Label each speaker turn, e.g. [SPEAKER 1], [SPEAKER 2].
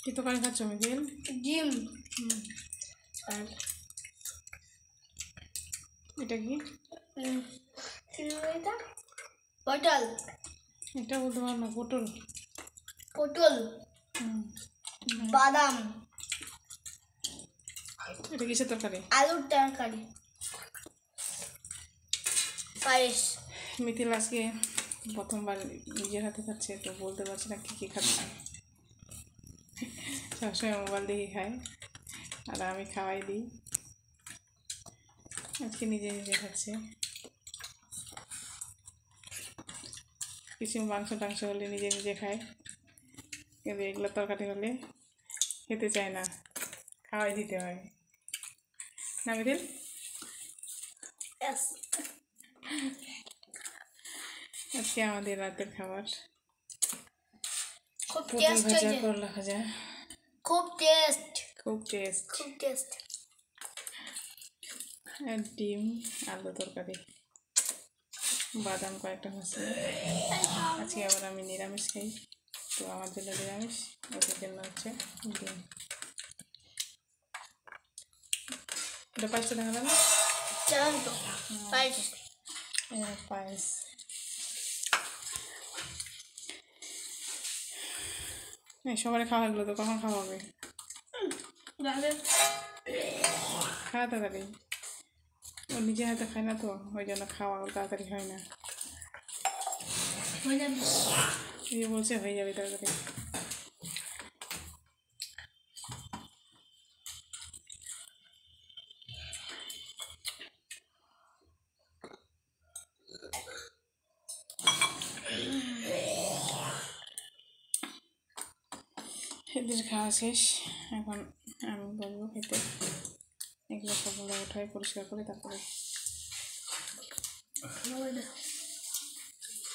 [SPEAKER 1] কি তরকারি খাচ্ছ মিথিল?
[SPEAKER 2] ডিম।
[SPEAKER 1] আর এটা কি?
[SPEAKER 2] এটা পটল।
[SPEAKER 1] এটা বলতে পারো না, পটল।
[SPEAKER 2] পটল, বাদাম।
[SPEAKER 1] এটা কিসের তরকারি?
[SPEAKER 2] আলুর তরকারি। পায়েস।
[SPEAKER 1] মিথিল আজকে প্রথমবার নিজের হাতে খাচ্ছে, তো বলতে পারছি না কী খাচ্ছে। সবসময় মোবাইল দেখে খায়, আর আমি খাওয়াই দিই। আজকে নিজে নিজে খাচ্ছে। কিছু মাংস টাংস হলে নিজে নিজে খায়, কিন্তু এগুলো তরকারি হলে খেতে চায় না, খাওয়াই দিতে হয় না মিথিল? আজকে আমাদের রাতের খাবার পটল ভাজা, করলা ভাজা।
[SPEAKER 2] খুব টেস্ট,
[SPEAKER 1] খুব টেস্ট,
[SPEAKER 2] খুব টেস্ট।
[SPEAKER 1] আর ডিম, আলু তরকারি, বাদাম কয়েকটা হচ্ছে। আজকে আবার আমি নিরামিষ খাই, তো আমার জন্য নিরামিষ, ওদের জন্য হচ্ছে ডিম। এটা পায়েসটা দেখা গেল না?
[SPEAKER 2] পায়েস।
[SPEAKER 1] পায়েস। সবার খাওয়া গেলো তো, কখন খাওয়া হবে? খাওয়া তাড়াতাড়ি, ও নিজে হাতে খায় না তো, ওই জন্য খাওয়া তাড়াতাড়ি হয় না। বলছে হয়ে যাবে তাড়াতাড়ি। এদের খাওয়া শেষ, এখন আমি বলবো খেতে। এগুলো সবগুলো উঠাই পরিষ্কার করে তারপরে